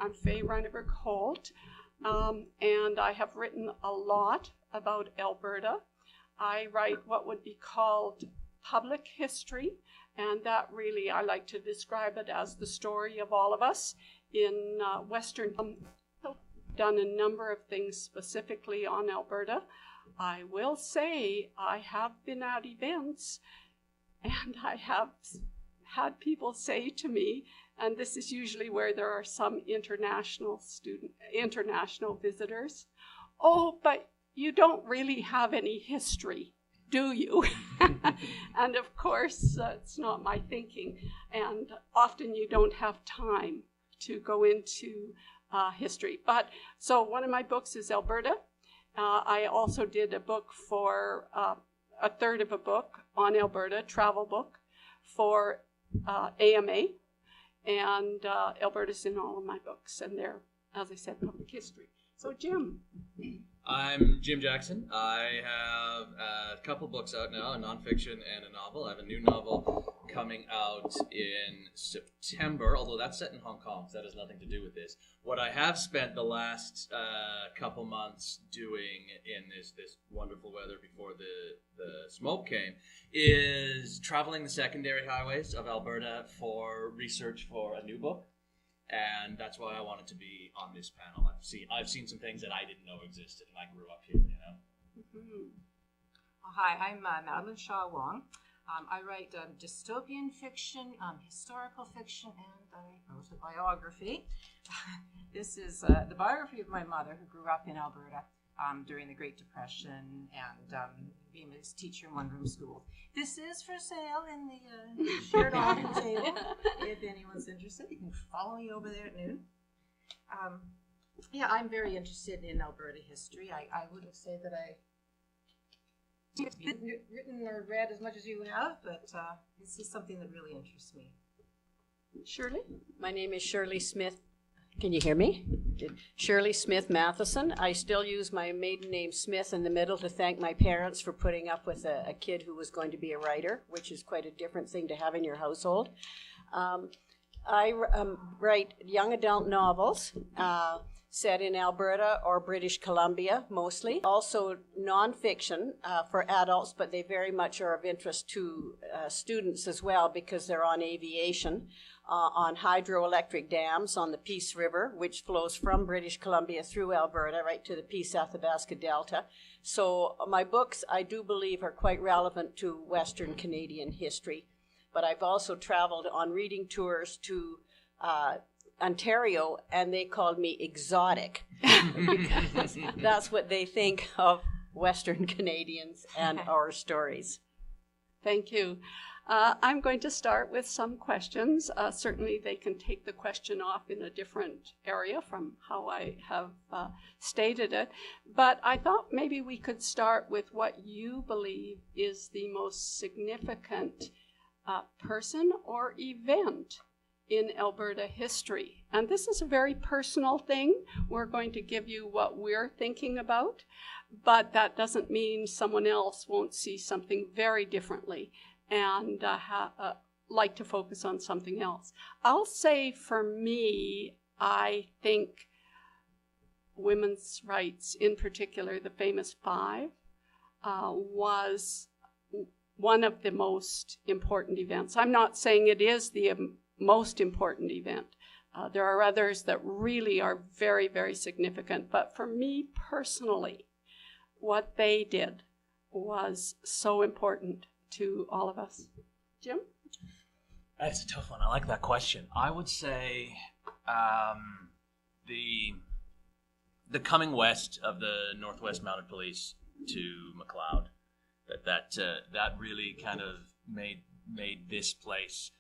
I'm Faye Reinberg Holt, and I have written a lot about Alberta. I write what would be called public history, and that really, I like to describe it as the story of all of us in Western. I've done a number of things specifically on Alberta. I will say I have been at events, and I have had people say to me, and this is usually where there are some international visitors, "Oh, but you don't really have any history, do you?" And of course, it's not my thinking. And often you don't have time to go into history. But so one of my books is Alberta. I also did a book for a third of a book on Alberta, travel book for AMA. And Alberta's in all of my books, and they're, as I said, public history. So, Jim. I'm Jim Jackson. I have a couple books out now, a nonfiction and a novel. I have a new novel coming out in September, although that's set in Hong Kong, so that has nothing to do with this. What I have spent the last couple months doing in this wonderful weather before the smoke came is traveling the secondary highways of Alberta for research for a new book. And that's why I wanted to be on this panel. I've seen some things that I didn't know existed, and I grew up here, you know. Mm-hmm. Hi, I'm Madeline Shaw-Wong. I write dystopian fiction, historical fiction, and I wrote a biography. This is the biography of my mother, who grew up in Alberta during the Great Depression and being a teacher in one-room school. This is for sale in the shared office table. If anyone's interested, you can follow me over there at noon. Yeah, I'm very interested in Alberta history. I wouldn't say that I've written or read as much as you have, but this is something that really interests me. Shirley? My name is Shirley Smith. Can you hear me? Shirley Smith Matheson. I still use my maiden name Smith in the middle to thank my parents for putting up with a kid who was going to be a writer, which is quite a different thing to have in your household. I write young adult novels set in Alberta or British Columbia mostly. Also nonfiction for adults, but they very much are of interest to students as well because they're on aviation. On hydroelectric dams on the Peace River, which flows from British Columbia through Alberta right to the Peace-Athabasca Delta. So my books, I do believe, are quite relevant to Western Canadian history. But I've also traveled on reading tours to Ontario, and they called me exotic because that's what they think of Western Canadians and our stories. Thank you. I'm going to start with some questions. Certainly they can take the question off in a different area from how I have stated it. But I thought maybe we could start with what you believe is the most significant person or event in Alberta history. And this is a very personal thing. We're going to give you what we're thinking about, but that doesn't mean someone else won't see something very differently and like to focus on something else. I'll say for me, I think women's rights, in particular the famous five, was one of the most important events. I'm not saying it is the most important event. There are others that really are very, very significant. But for me personally, what they did was so important to all of us. Jim? That's a tough one. I like that question. I would say the coming west of the Northwest Mounted Police to Macleod, that really kind of made this place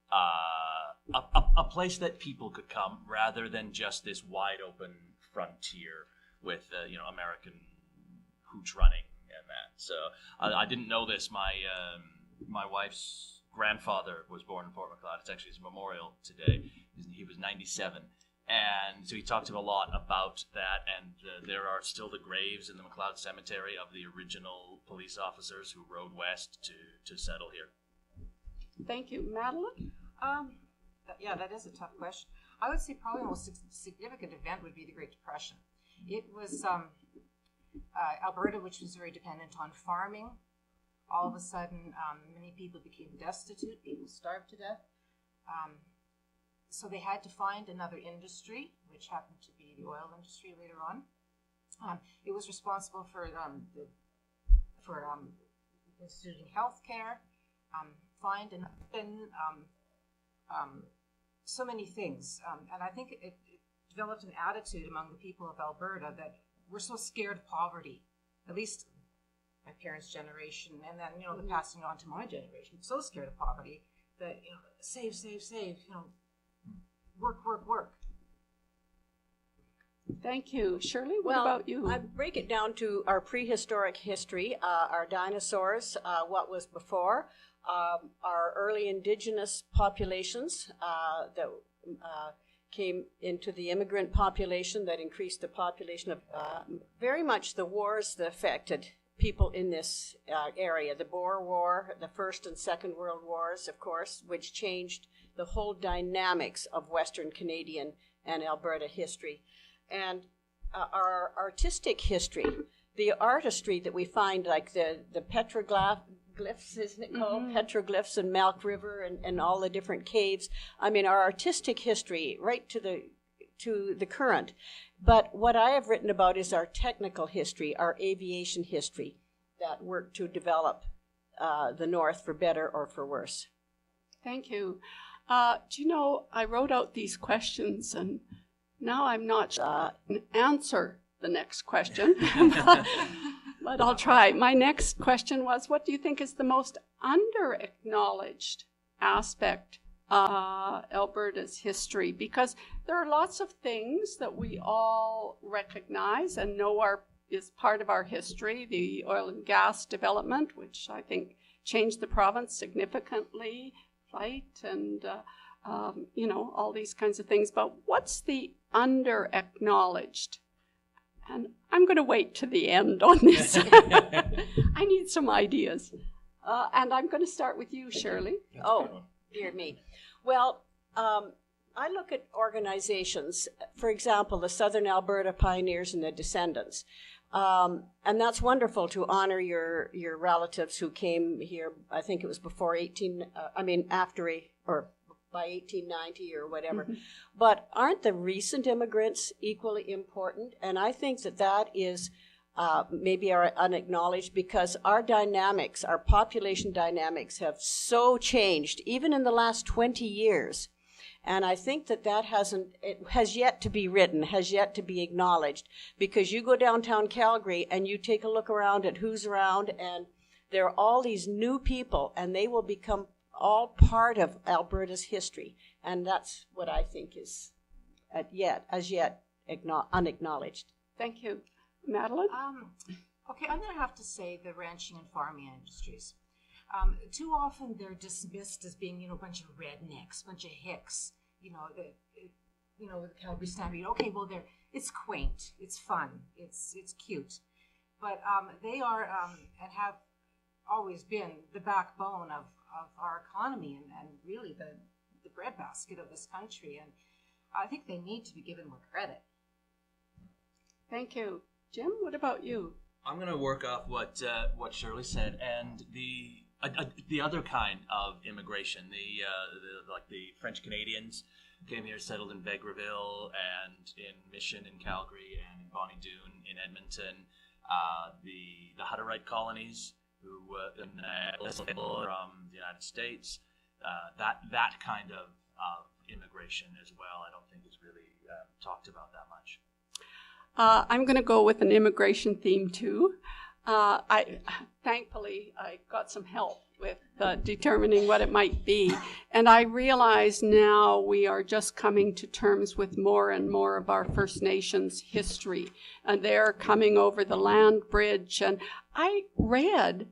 a place that people could come rather than just this wide open frontier with American hooch running and that. So I didn't know this. My wife's grandfather was born in Port Macleod. It's actually his memorial today. He was 97. And so he talked a lot about that, and there are still the graves in the Macleod Cemetery of the original police officers who rode west to settle here. Thank you. Madeline? Yeah, that is a tough question. I would say probably the most significant event would be the Great Depression. It was Alberta, which was very dependent on farming. All of a sudden, many people became destitute. People starved to death. So they had to find another industry, which happened to be the oil industry later on. It was responsible for instituting health care, so many things. And I think it developed an attitude among the people of Alberta that we're so scared of poverty, at least my parents' generation, and then, the passing on to my generation, so scared of poverty that, save, work. Thank you. Shirley, what Well, about you? I break it down to our prehistoric history, our dinosaurs, what was before, our early indigenous populations that came into the immigrant population that increased the population of very much the wars that affected people in this area. The Boer War, the First and Second World Wars, of course, which changed the whole dynamics of Western Canadian and Alberta history. And our artistic history, the artistry that we find, like the petroglyphs, isn't it called? Mm-hmm. Petroglyphs in Milk River and all the different caves. I mean, our artistic history right to the current. But what I have written about is our technical history, our aviation history that worked to develop the North for better or for worse. Thank you. Do you know, I wrote out these questions and now I'm not answer the next question, but I'll try. My next question was, what do you think is the most under-acknowledged aspect of Alberta's history? Because there are lots of things that we all recognize and know is part of our history. The oil and gas development, which I think changed the province significantly, flight and all these kinds of things. But what's the under-acknowledged? And I'm going to wait to the end on this. I need some ideas. And I'm going to start with you, Shirley. Oh, dear me. Well, I look at organizations, for example, the Southern Alberta Pioneers and the Descendants. And that's wonderful to honor your relatives who came here, I think it was by 1890 or whatever. Mm-hmm. But aren't the recent immigrants equally important? And I think that is maybe are unacknowledged because our dynamics, our population dynamics have so changed, even in the last 20 years. And I think it has yet to be written, has yet to be acknowledged, because you go downtown Calgary and you take a look around at who's around, and there are all these new people, and they will become all part of Alberta's history. And that's what I think is as yet unacknowledged. Thank you. Madeleine? Okay, I'm going to have to say the ranching and farming industries. Too often they're dismissed as being, a bunch of rednecks, a bunch of hicks, the Calgary Stampede. Okay, well, it's quaint, it's fun, it's cute. But they are and have always been the backbone of our economy and really the breadbasket of this country. And I think they need to be given more credit. Thank you. Jim, what about you? I'm going to work off what Shirley said, and the other kind of immigration, the French Canadians came here, settled in Vegreville and in Mission in Calgary and in Bonnie Doon in Edmonton. The Hutterite colonies who from the United States, that kind of immigration as well, I don't think is really talked about that much. I'm going to go with an immigration theme too. Thankfully, I got some help with determining what it might be. And I realize now we are just coming to terms with more and more of our First Nations history. And they're coming over the land bridge. And I read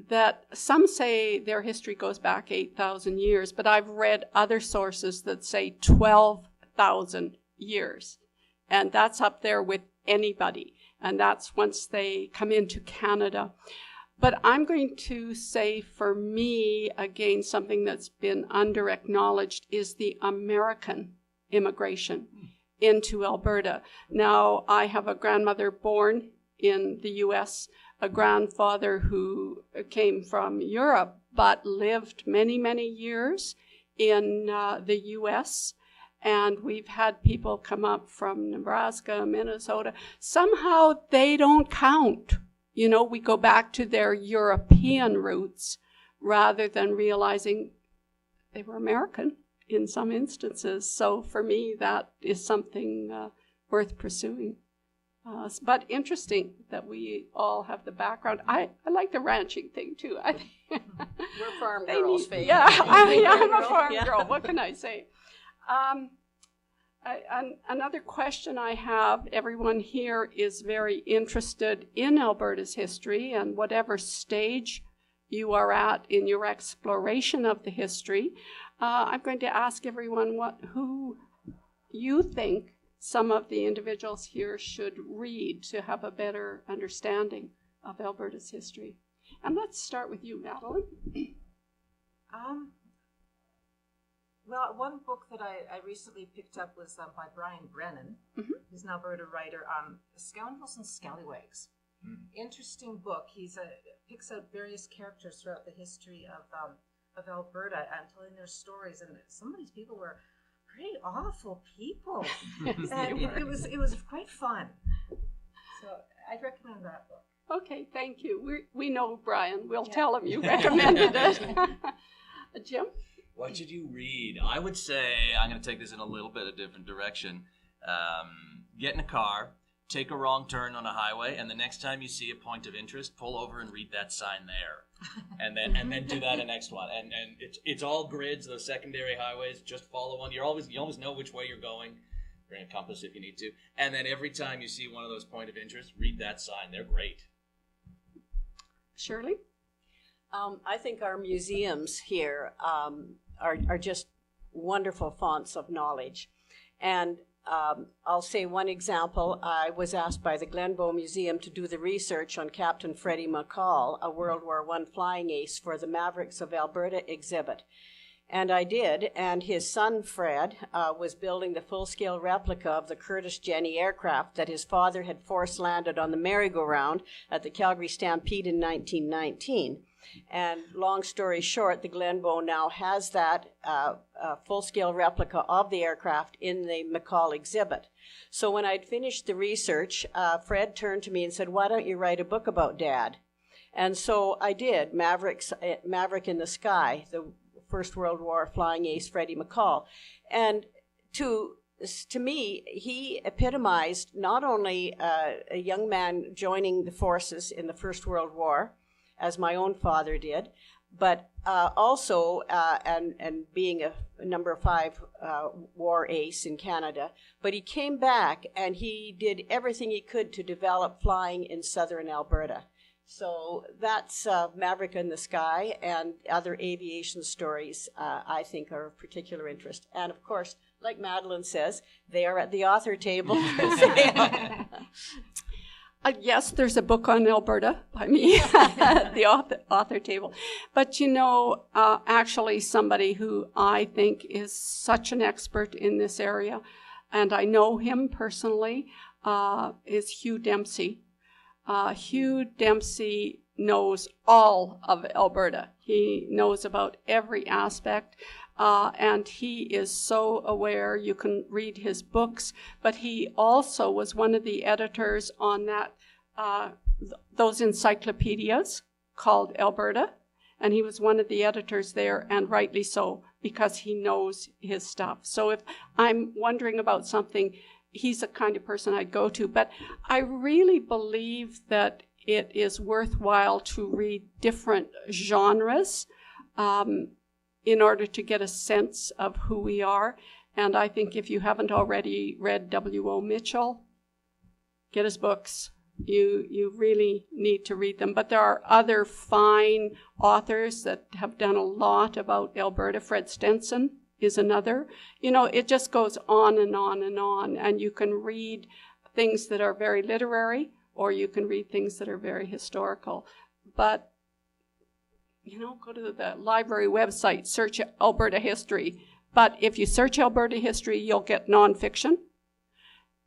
that some say their history goes back 8,000 years, but I've read other sources that say 12,000 years. And that's up there with anybody. And that's once they come into Canada. But I'm going to say, for me, again, something that's been under-acknowledged is the American immigration into Alberta. Now, I have a grandmother born in the U.S., a grandfather who came from Europe, but lived many, many years in the U.S., and we've had people come up from Nebraska, Minnesota. Somehow they don't count. You know, we go back to their European roots rather than realizing they were American in some instances. So for me, that is something worth pursuing. But interesting that we all have the background. I like the ranching thing too. I think We're farm girls, Faye. yeah, I'm a farm girl. What can I say? Another question I have, everyone here is very interested in Alberta's history, and whatever stage you are at in your exploration of the history, I'm going to ask everyone who you think some of the individuals here should read to have a better understanding of Alberta's history. And let's start with you, Madeleine. Well, one book that I recently picked up was by Brennan. Mm-hmm. He's an Alberta writer, Scoundrels and Scallywags. Interesting book. He's picks out various characters throughout the history of Alberta and telling their stories. And some of these people were pretty awful people. And it was quite fun. So I'd recommend that book. Okay, thank you. We know Brian. We'll tell him you recommended it. Jim? What should you read? I would say, I'm going to take this in a little bit of a different direction. Get in a car, take a wrong turn on a highway, and the next time you see a point of interest, pull over and read that sign there. And then do that the next one. And it's all grids, those secondary highways, just follow one. You always know which way you're going. Bring a compass if you need to. And then every time you see one of those point of interest, read that sign. They're great. Shirley? I think our museums here are just wonderful fonts of knowledge. And I'll say one example. I was asked by the Glenbow Museum to do the research on Captain Freddie McCall, a World War I flying ace for the Mavericks of Alberta exhibit. And I did, and his son, Fred, was building the full-scale replica of the Curtis Jenny aircraft that his father had force-landed on the merry-go-round at the Calgary Stampede in 1919. And long story short, the Glenbow now has that full-scale replica of the aircraft in the McCall exhibit. So when I'd finished the research, Fred turned to me and said, "Why don't you write a book about Dad?" And so I did, Maverick in the Sky, the First World War flying ace Freddie McCall. And to me, he epitomized not only a young man joining the forces in the First World War, as my own father did, but also and being a number 5 war ace in Canada. But he came back and he did everything he could to develop flying in southern Alberta. So that's Maverick in the Sky, and other aviation stories I think are of particular interest. And of course, like Madeleine says, they are at the author table. Yes, there's a book on Alberta by me at the author table. But you know, actually somebody who I think is such an expert in this area, and I know him personally, is Hugh Dempsey. Hugh Dempsey knows all of Alberta. He knows about every aspect, and he is so aware. You can read his books, but he also was one of the editors on that those encyclopedias called Alberta, and he was one of the editors there, and rightly so, because he knows his stuff. So if I'm wondering about something, he's the kind of person I'd go to. But I really believe that it is worthwhile to read different genres in order to get a sense of who we are. And I think if you haven't already read W.O. Mitchell, get his books. You really need to read them. But there are other fine authors that have done a lot about Alberta. Fred Stenson is another. You know, it just goes on and on and on. And you can read things that are very literary, or you can read things that are very historical. But, you know, go to the library website, search Alberta history. But if you search Alberta history, you'll get nonfiction.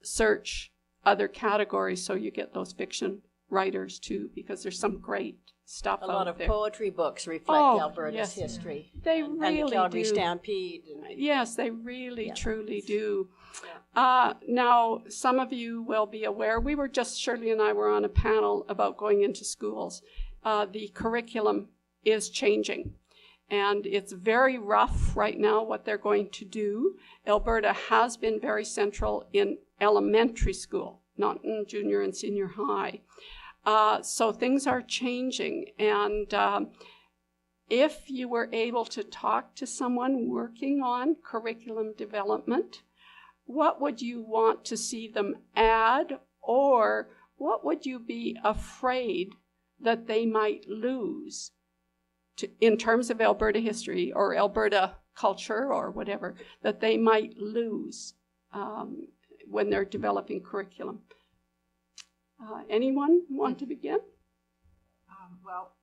Search other categories so you get those fiction writers too, because there's some great stuff A out lot of there. poetry books reflect Oh, Alberta's yes. history. They and really the Calgary do. Stampede. Yes, they really, Yeah. truly do. Now, some of you will be aware, Shirley and I were on a panel about going into schools. The curriculum is changing, and it's very rough right now what they're going to do. Alberta has been very central in elementary school, not in junior and senior high. So things are changing, and if you were able to talk to someone working on curriculum development, what would you want to see them add, or what would you be afraid that they might lose in terms of Alberta history or Alberta culture or whatever, that they might lose when they're developing curriculum? Anyone want to begin? Well,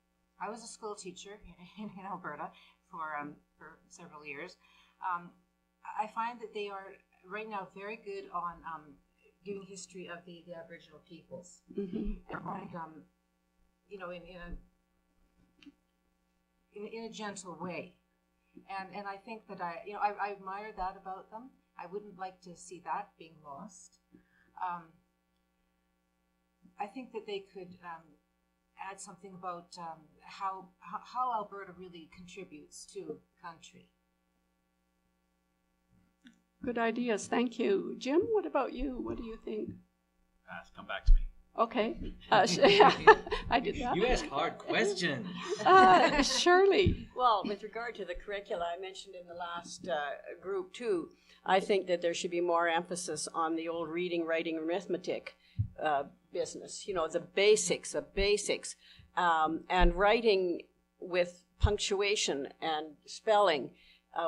I was a school teacher in Alberta for several years. I find that they are right now very good on giving history of the Aboriginal peoples, Mm-hmm. and in a gentle way, and I think that I admire that about them. I wouldn't like to see that being lost. I think that they could add something about how Alberta really contributes to the country. Good ideas. Thank you. Jim, what about you? What do you think? Come back to me. Okay. I did that. You ask hard questions. Shirley. Well, with regard to the curricula, I mentioned in the last group too, I think that there should be more emphasis on the old reading, writing, arithmetic business. You know, the basics, and writing with punctuation and spelling,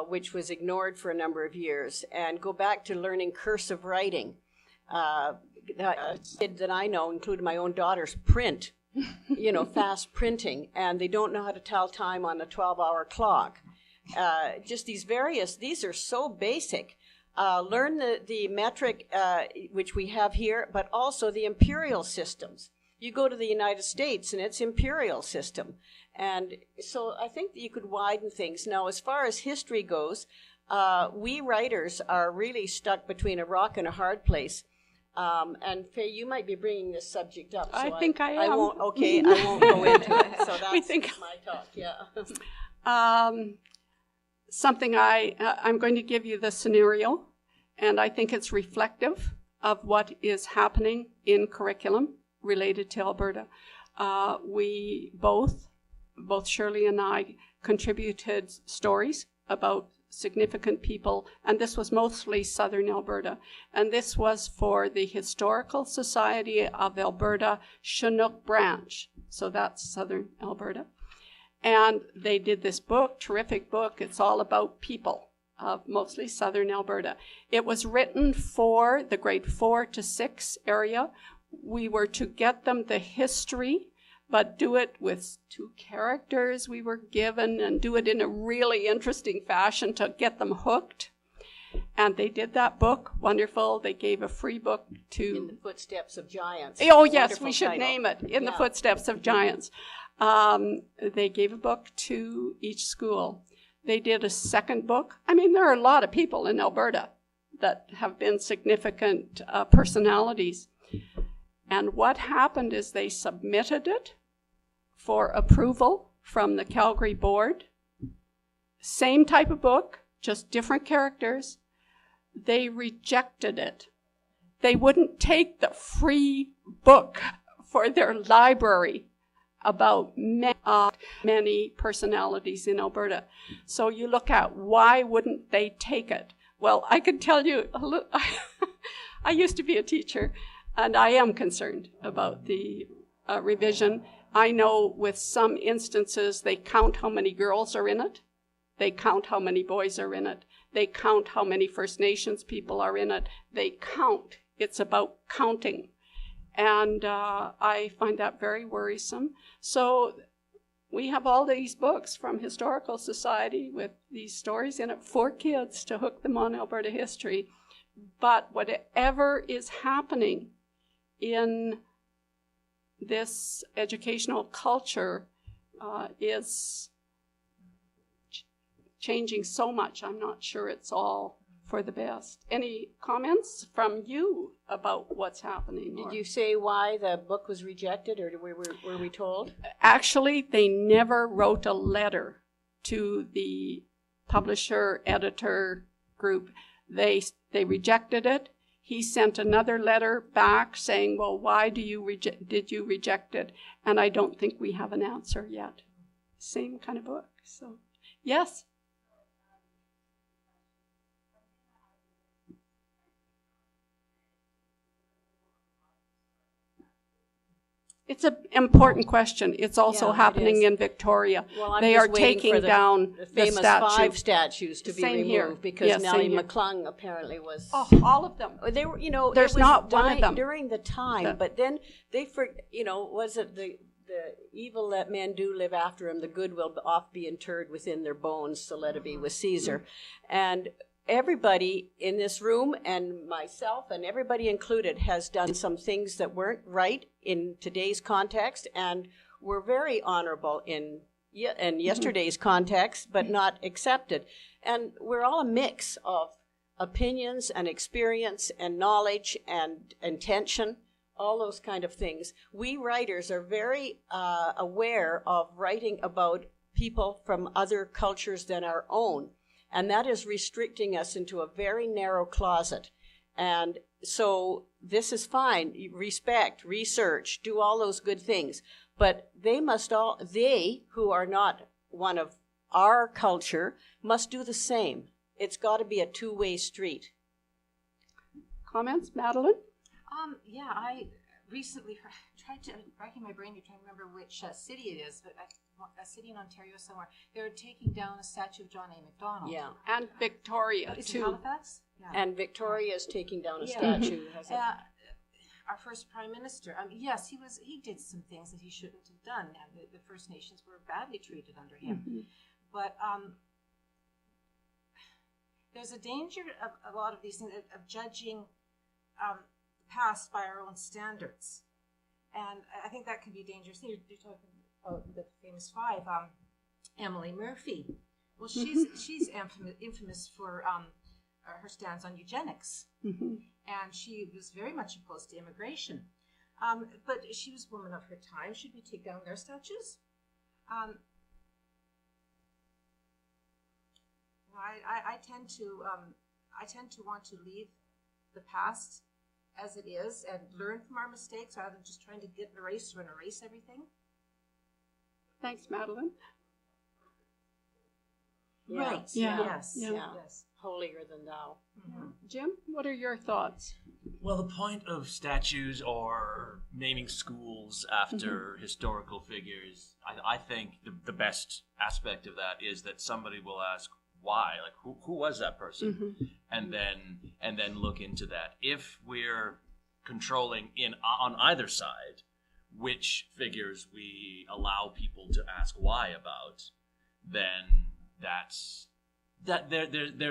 which was ignored for a number of years, and go back to learning cursive writing. Kid that I know, including my own daughters, print, fast printing, and they don't know how to tell time on a 12-hour clock. Just these are so basic. Learn the metric, which we have here, but also the imperial systems. You go to the United States and it's imperial system. And so I think that you could widen things. Now, as far as history goes, we writers are really stuck between a rock and a hard place. And Faye, you might be bringing this subject up. So I think I am. I won't go into it. So that's my talk, yeah. Something I'm going to give you the scenario, and I think it's reflective of what is happening in curriculum related to Alberta. We both Shirley and I, contributed stories about significant people, and this was mostly Southern Alberta. And this was for the Historical Society of Alberta Chinook branch. So that's Southern Alberta. And they did this book, terrific book. It's all about people of mostly Southern Alberta. It was written for the grade 4 to 6 area. We were to get them the history, but do it with 2 characters we were given and do it in a really interesting fashion to get them hooked. And they did that book, wonderful. They gave a free book to... In the Footsteps of Giants. Oh, yes, Wonderful we should title. name it, In the Footsteps of Giants. They gave a book to each school. They did a second book. I mean, there are a lot of people in Alberta that have been significant personalities. And what happened is they submitted it for approval from the Calgary board. Same type of book, just different characters. They rejected it. They wouldn't take the free book for their library about many personalities in Alberta. So you look at why wouldn't they take it? Well, I can tell you, I used to be a teacher, and I am concerned about the revision. I know with some instances they count how many girls are in it. They count how many boys are in it. They count how many First Nations people are in it. They count. It's about counting. And I find that very worrisome. So we have all these books from Historical Society with these stories in it for kids to hook them on Alberta history. But whatever is happening in this educational culture is changing so much. I'm not sure it's all for the best. Any comments from you about what's happening? Did you say why the book was rejected, or were we told? Actually, they never wrote a letter to the publisher, editor group. They rejected it. He sent another letter back saying, well, why did you reject it? And I don't think we have an answer yet. Same kind of book. So, yes? It's an important question. It's also happening in Victoria. Well, I'm they just are waiting taking for down the famous statue. 5 statues to be Same removed here. because Yes, Nellie same here. McClung apparently was. Oh, all of them. They were, There's it was not one of them. during the time, but then they, was it the evil that men do live after him, the good will oft be interred within their bones, so let it be with Caesar. And everybody in this room, and myself and everybody included, has done some things that weren't right in today's context and were very honorable in yesterday's context, but not accepted. And we're all a mix of opinions and experience and knowledge and intention, all those kind of things. We writers are very aware of writing about people from other cultures than our own. And that is restricting us into a very narrow closet. And so this is fine. Respect, research, do all those good things. But they who are not one of our culture must do the same. It's got to be a two-way street. Comments, Madeleine? Yeah, I recently tried to, racking my brain to try to remember which city it is, but a city in Ontario somewhere. They're taking down a statue of John A. Macdonald. Yeah, and Victoria, Is too. it Halifax? Yeah. And Victoria is taking down a statue. Has it? Our first prime minister. Yes, he did some things that he shouldn't have done. And the First Nations were badly treated under him. Mm-hmm. But there's a danger of a lot of these things of judging the past by our own standards, and I think that can be dangerous. You're talking about the famous 5, Emily Murphy. Well, she's infamous for her stance on eugenics, and she was very much opposed to immigration. But she was a woman of her time. Should we take down their statues? I tend to want to leave the past as it is and learn from our mistakes rather than just trying to get erase everything. Thanks, Madeleine. Yeah. Right. Yeah. Yes. Yeah. Yes. Holier than thou. Mm-hmm. Jim, what are your thoughts? Well, the point of statues or naming schools after historical figures, I think the best aspect of that is that somebody will ask why, like who was that person, and then look into that. If we're controlling on either side which figures we allow people to ask why about, then there's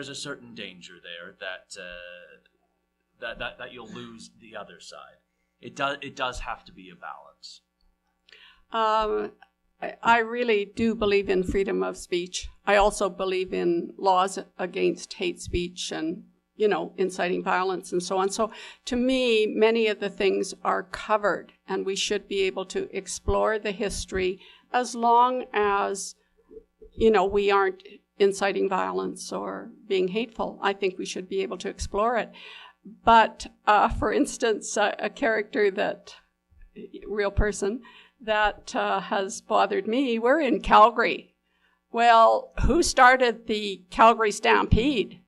a certain danger there that you'll lose the other side. It does have to be a balance. I really do believe in freedom of speech. I also believe in laws against hate speech and, inciting violence and so on. So to me, many of the things are covered, and we should be able to explore the history as long as, we aren't inciting violence or being hateful. I think we should be able to explore it. But, for instance, a character real person that has bothered me, we're in Calgary. Well, who started the Calgary Stampede?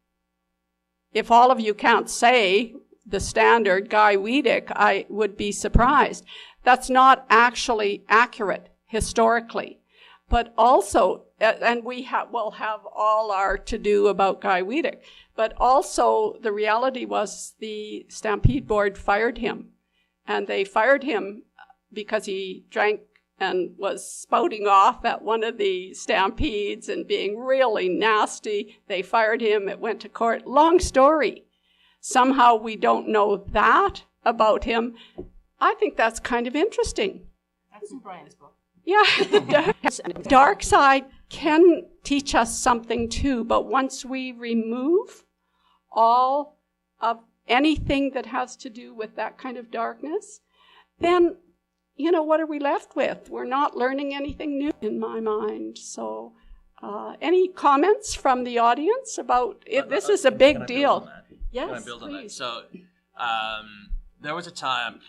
If all of you can't say the standard, Guy Wiedek, I would be surprised. That's not actually accurate historically. But also, and we'll have all our to-do about Guy Wiedek, but also the reality was the Stampede Board fired him. And they fired him because he drank and was spouting off at one of the stampedes and being really nasty. They fired him. It went to court. Long story. Somehow we don't know that about him. I think that's kind of interesting. That's in Brian's book. Yeah. Dark side can teach us something too, but once we remove all of anything that has to do with that kind of darkness, then, what are we left with? We're not learning anything new in my mind. So any comments from the audience about it? This is a big deal. Yes, Can I build on that? please. So there was a time,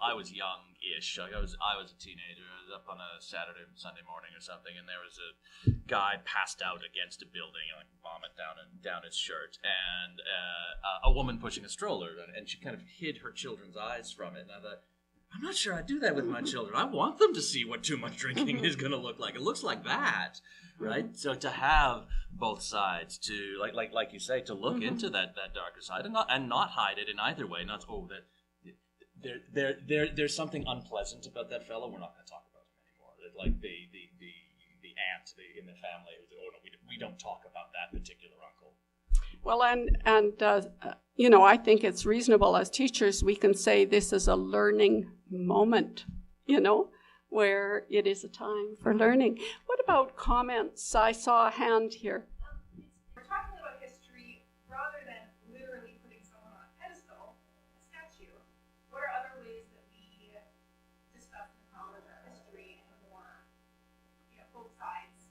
I was young-ish. I was a teenager. I was up on a Saturday, Sunday morning or something, and there was a guy passed out against a building, like vomit down his shirt, and a woman pushing a stroller, and she kind of hid her children's eyes from it. And I thought, I'm not sure I'd do that with my children. I want them to see what too much drinking is going to look like. It looks like that, right? So to have both sides, to like you say, to look into that darker side and not hide it in either way. Not there's something unpleasant about that fellow. We're not going to talk about him anymore. Like the aunt in the family. Oh no, we don't talk about that particular uncle. Well, I think it's reasonable as teachers, we can say this is a learning moment, where it is a time for learning. What about comments? I saw a hand here. We're talking about history rather than literally putting someone on a pedestal, a statue. What are other ways that we discuss and acknowledge our history and more, both sides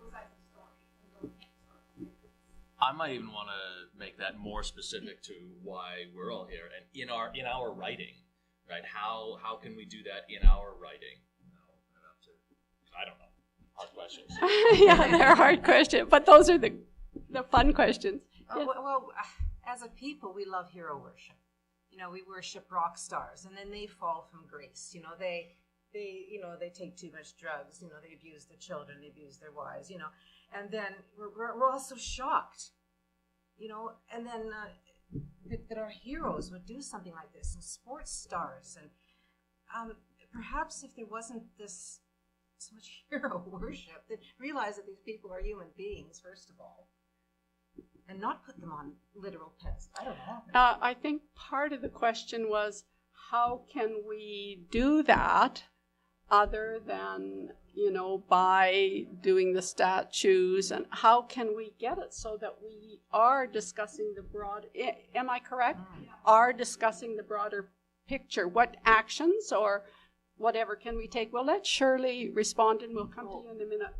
of the story? I might even want to make that more specific to why we're all here, and in our writing, right? How can we do that in our writing? I don't know. Hard questions. Yeah, they're hard questions, but those are the fun questions. Well, as a people, we love hero worship. We worship rock stars, and then they fall from grace. They take too much drugs. They abuse their children, they abuse their wives. And then we're also shocked, and then that our heroes would do something like this, and sports stars, and perhaps if there wasn't so much hero worship, that realize that these people are human beings, first of all, and not put them on literal pedestals. I don't know. I think part of the question was, how can we do that other than, by doing the statues, and how can we get it so that we are discussing the broad, am I correct? Are discussing the broader picture. What actions or whatever can we take? We'll let Shirley respond and we'll come to you in a minute.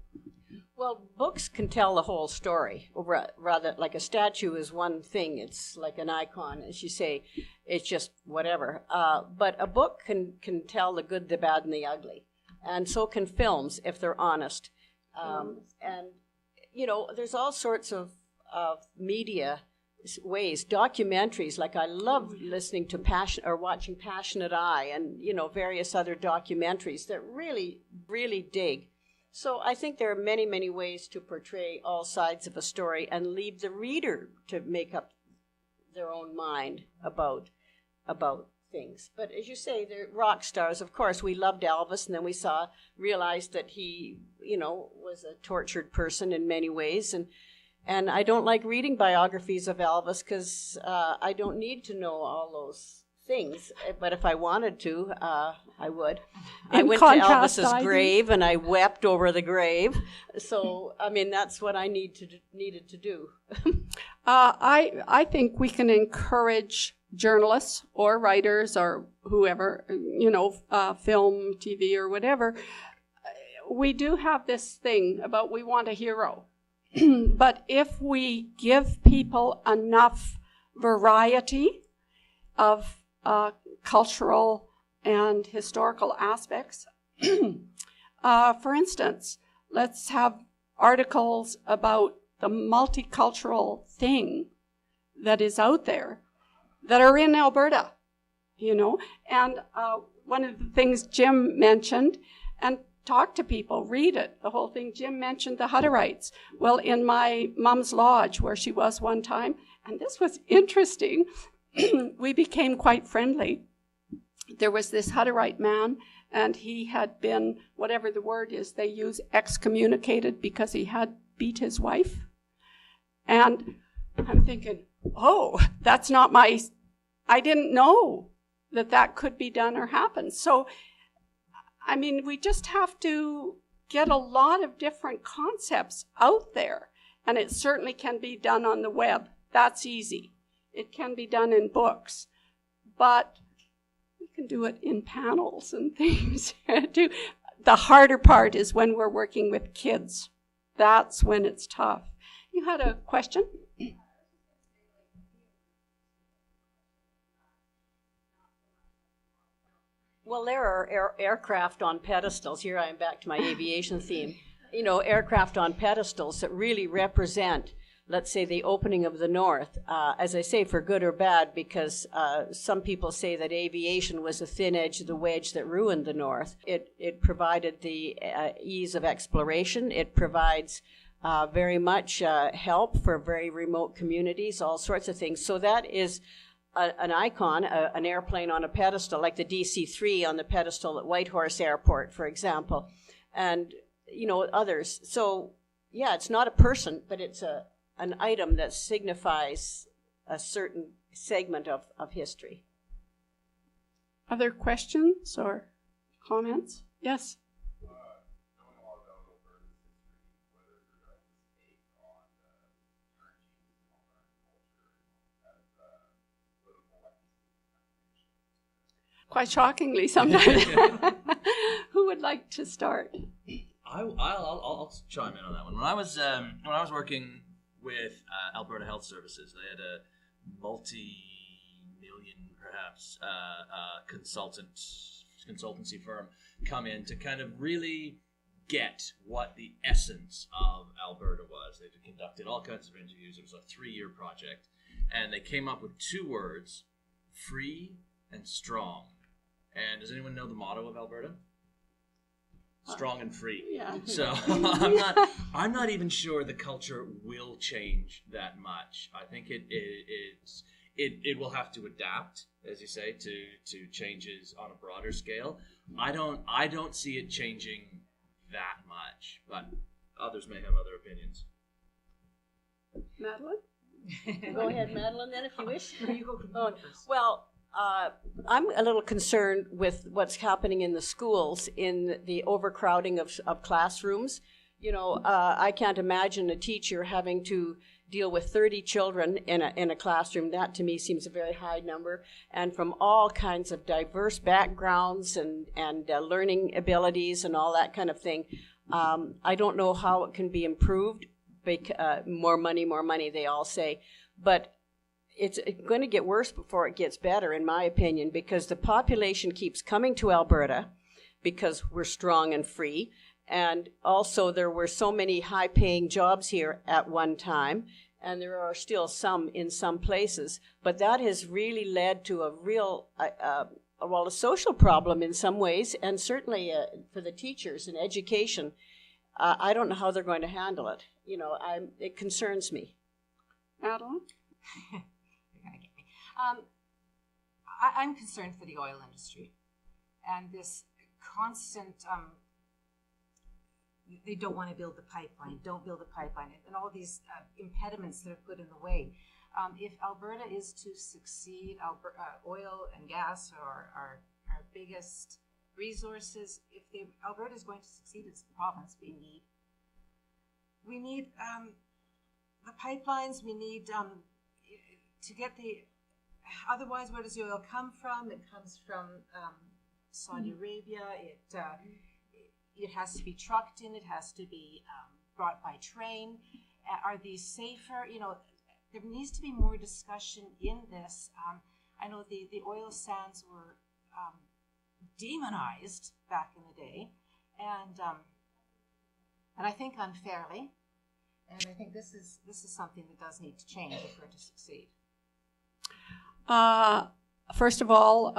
Well, books can tell the whole story. Rather, like a statue is one thing. It's like an icon, as you say. It's just whatever. But a book can tell the good, the bad, and the ugly. And so can films, if they're honest. And, there's all sorts of media ways. Documentaries, like I love listening to watching Passionate Eye and, various other documentaries that really, really dig. So I think there are many, many ways to portray all sides of a story and leave the reader to make up their own mind about things. But as you say, they're rock stars. Of course, we loved Elvis, and then we realized that he, was a tortured person in many ways. And I don't like reading biographies of Elvis because I don't need to know all those things. But if I wanted to, I would. I went to Elvis's grave and I wept over the grave. So, that's what I needed to do. I think we can encourage journalists or writers or whoever, film, TV or whatever. We do have this thing about we want a hero. But if we give people enough variety of cultural and historical aspects, for instance, let's have articles about the multicultural thing that is out there that are in Alberta, and one of the things Jim mentioned, and talk to people, read it, the whole thing. Jim mentioned the Hutterites. Well, in my mom's lodge, where she was one time, and this was interesting, we became quite friendly. there was this Hutterite man, and he had been, whatever the word is they use, excommunicated because he had beat his wife. And I'm thinking, oh, that's not I didn't know that could be done or happen. So, I mean, we just have to get a lot of different concepts out there. And it certainly can be done on the web. That's easy. It can be done in books. But we can do it in panels and things too. The harder part is when we're working with kids. That's when it's tough. You had a question? Well, there are aircraft on pedestals. Here I am back to my aviation theme. You know, aircraft on pedestals that really represent, let's say, the opening of the North. As I say, for good or bad, because some people say that aviation was the thin edge of the wedge that ruined the North. It provided the ease of exploration. It provides very much help for very remote communities, all sorts of things. So that is an icon, an airplane on a pedestal, like the DC-3 on the pedestal at Whitehorse Airport, for example, and, you know, others. So, yeah, it's not a person, but it's an item that signifies a certain segment of history. Other questions or comments? Yes? Quite shockingly sometimes. Who would like to start? I'll chime in on that one. When I was working with Alberta Health Services, they had a multi-million, perhaps, consultancy firm come in to kind of really get what the essence of Alberta was. They conducted all kinds of interviews. It was a 3-year project, and they came up with 2 words: free and strong. And does anyone know the motto of Alberta? Strong and free. Yeah. So I'm not even sure the culture will change that much. I think it will have to adapt, as you say, to changes on a broader scale. I don't see it changing that much, but others may have other opinions. Madeline? Go ahead, Madeline, then, if you wish. You go first. Well, I'm a little concerned with what's happening in the schools in the overcrowding of classrooms. You know, I can't imagine a teacher having to deal with 30 children in a classroom. That to me seems a very high number, and from all kinds of diverse backgrounds and learning abilities and all that kind of thing. I don't know how it can be improved. More money, they all say, but it's going to get worse before it gets better, in my opinion, because the population keeps coming to Alberta because we're strong and free. And also there were so many high-paying jobs here at one time, and there are still some in some places. But that has really led to a real, a social problem in some ways, and certainly for the teachers in education. I don't know how they're going to handle it. You know, it concerns me. Madeline? I'm concerned for the oil industry and this constant, they don't want to build the pipeline, don't build the pipeline, and all these impediments that are put in the way. If Alberta is to succeed, oil and gas are our biggest resources. If Alberta is going to succeed as a province, we need the pipelines, we need to get otherwise, where does the oil come from? It comes from Saudi Arabia. It has to be trucked in. It has to be brought by train. Are these safer? You know, there needs to be more discussion in this. I know the oil sands were demonized back in the day, and I think unfairly. And I think this is something that does need to change if we're to succeed. First of all,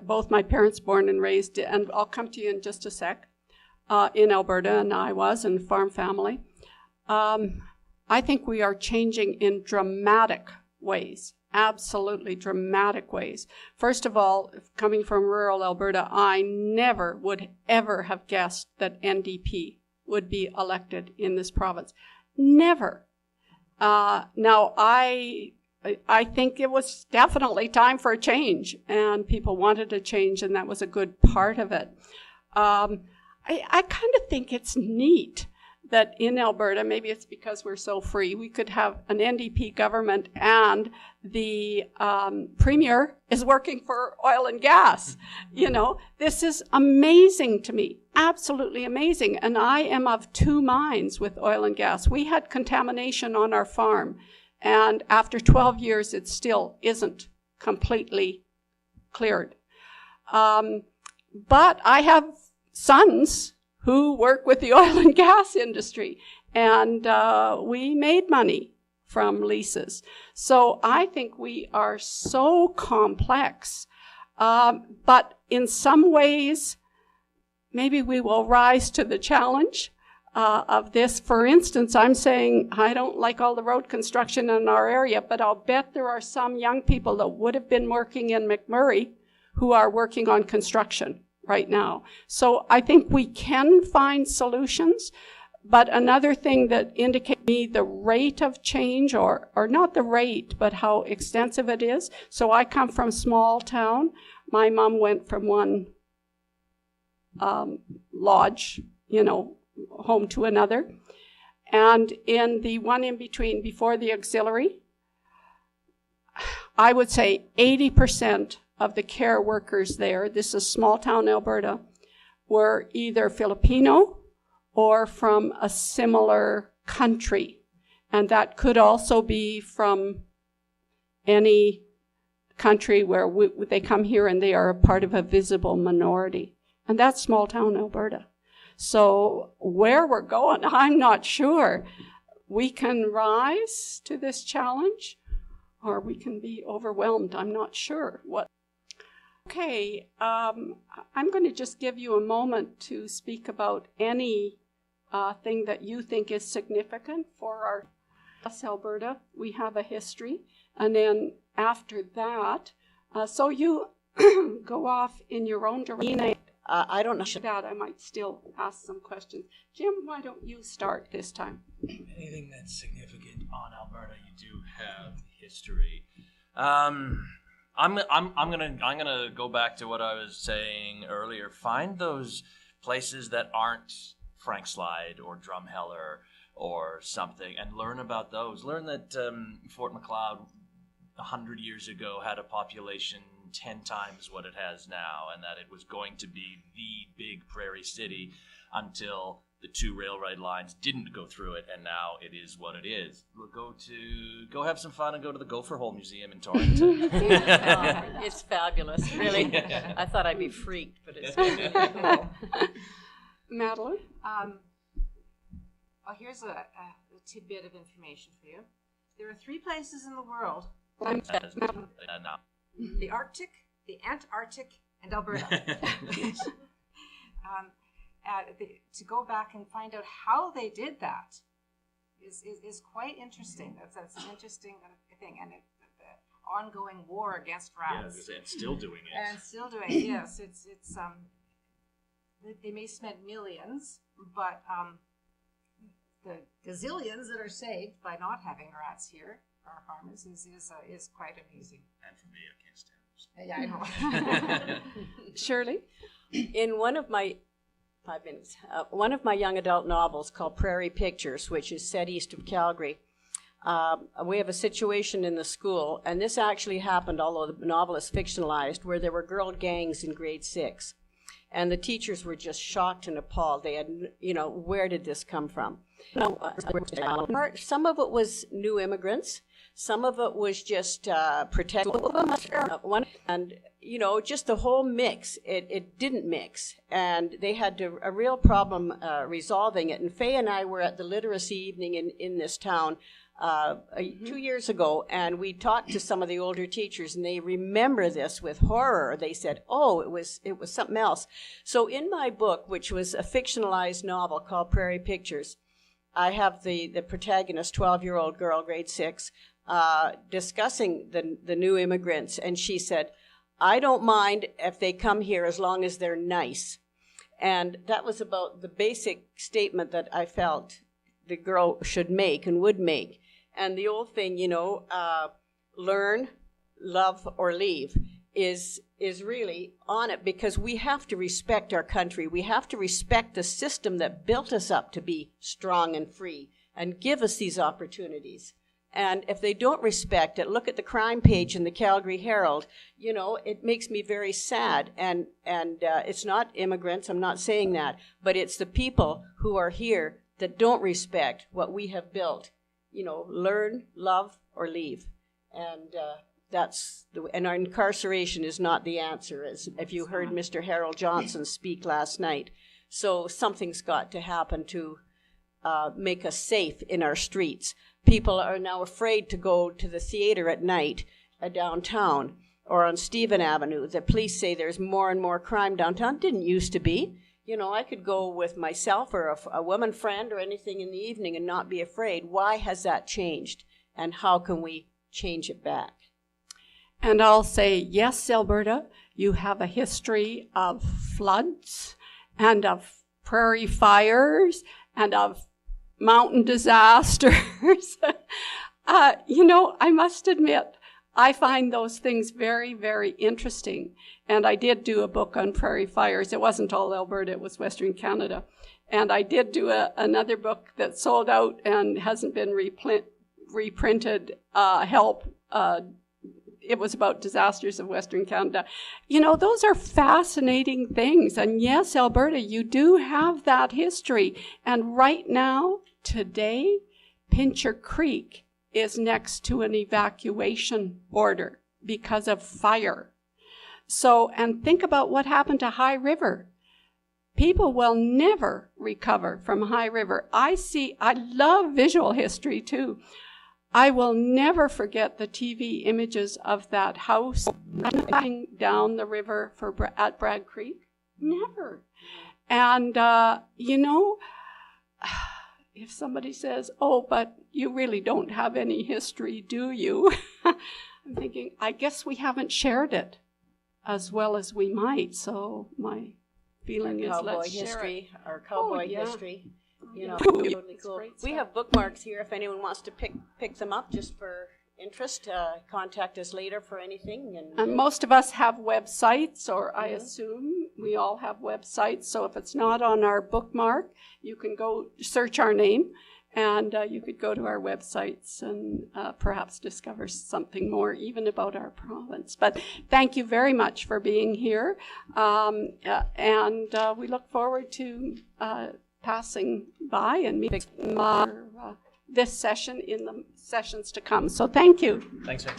both my parents born and raised, and I'll come to you in just a sec, in Alberta, and I was in farm family. I think we are changing in dramatic ways absolutely dramatic ways. First of all, coming from rural Alberta, I never would ever have guessed that NDP would be elected in this province. Never. Now, I think it was definitely time for a change, and people wanted a change, and that was a good part of it. I kind of think it's neat that in Alberta, maybe it's because we're so free, we could have an NDP government and the premier is working for oil and gas. You know, this is amazing to me, absolutely amazing. And I am of two minds with oil and gas. We had contamination on our farm, and after 12 years, it still isn't completely cleared. But I have sons who work with the oil and gas industry, and we made money from leases. So I think we are so complex, but in some ways, maybe we will rise to the challenge of this. For instance, I'm saying I don't like all the road construction in our area, but I'll bet there are some young people that would have been working in McMurray who are working on construction right now. So I think we can find solutions, but another thing that indicates me the rate of change, or not the rate, but how extensive it is. So I come from a small town. My mom went from one lodge, home to another. And in the one in between, before the auxiliary, I would say 80% of the care workers there, this is small town Alberta, were either Filipino or from a similar country. And that could also be from any country where they come here and they are a part of a visible minority. And that's small town Alberta. So where we're going, I'm not sure. We can rise to this challenge, or we can be overwhelmed. I'm not sure what. Okay, I'm going to just give you a moment to speak about any thing that you think is significant for our Alberta. We have a history, and then after that, so you go off in your own direction. I don't know. That I might still ask some questions. Jim, why don't you start this time? Anything that's significant on Alberta, you do have history. I'm gonna go back to what I was saying earlier. Find those places that aren't Frank Slide or Drumheller or something, and learn about those. Learn that Fort Macleod 100 years ago had a population 10 times what it has now, and that it was going to be the big prairie city until the two railroad lines didn't go through it, and now it is what it is. We'll go have some fun and go to the Gopher Hole Museum in Torrington. It's fabulous, really. Yeah. I thought I'd be freaked, but it's really cool. Madeline? Here's a tidbit of information for you. There are 3 places in the world: the Arctic, the Antarctic, and Alberta. To go back and find out how they did that is quite interesting. That's an interesting thing, and the ongoing war against rats. Yeah, and still doing it. And still doing it. Yes, it's they may spend millions, but the gazillions that are saved by not having rats here, our farmers, is quite amazing. And for me, I can't stand them. Yeah, I know. Shirley? In one of my young adult novels called Prairie Pictures, which is set east of Calgary, we have a situation in the school, and this actually happened, although the novel is fictionalized, where there were girl gangs in grade 6. And the teachers were just shocked and appalled. They had, where did this come from? Some of it was new immigrants. Some of it was just protect. And, just the whole mix. It didn't mix. And they had a real problem resolving it. And Faye and I were at the literacy evening in this town 2 years ago, and we talked to some of the older teachers, and they remember this with horror. They said, oh, it was something else. So in my book, which was a fictionalized novel called Prairie Pictures, I have the protagonist, 12-year-old girl, grade 6, discussing the new immigrants, and she said, I don't mind if they come here as long as they're nice. And that was about the basic statement that I felt the girl should make and would make. And the old thing, learn, love, or leave is really on it, because we have to respect our country. We have to respect the system that built us up to be strong and free and give us these opportunities. And if they don't respect it, look at the crime page in the Calgary Herald, it makes me very sad. And it's not immigrants, I'm not saying that, but it's the people who are here that don't respect what we have built. Learn, love, or leave. And and our incarceration is not the answer, as if you heard Mr. Harold Johnson speak last night. So something's got to happen to make us safe in our streets. People are now afraid to go to the theater at night downtown or on Stephen Avenue. The police say there's more and more crime downtown. Didn't used to be. I could go with myself or a woman friend or anything in the evening and not be afraid. Why has that changed? And how can we change it back? And I'll say, yes, Alberta, you have a history of floods and of prairie fires and of mountain disasters. I must admit, I find those things very, very interesting. And I did do a book on prairie fires. It wasn't all Alberta, it was Western Canada. And I did do another book that sold out and hasn't been reprinted, it was about disasters of Western Canada. Those are fascinating things. And yes, Alberta, you do have that history. And right now, today, Pincher Creek is next to an evacuation order because of fire. So, and think about what happened to High River. People will never recover from High River. I love visual history too. I will never forget the TV images of that house running down the river at Bragg Creek. Never. And, if somebody says, oh, but you really don't have any history, do you? I'm thinking, I guess we haven't shared it as well as we might. So my feeling is, let's share it. Our cowboy history. Yeah. Totally cool. We have bookmarks here if anyone wants to pick them up just for interest. Contact us later for anything. And most of us have websites, or I assume we all have websites. So if it's not on our bookmark, you can go search our name, and you could go to our websites and perhaps discover something more even about our province. But thank you very much for being here, and we look forward to passing by and meeting this session in the sessions to come. So thank you. Thanks, Ed.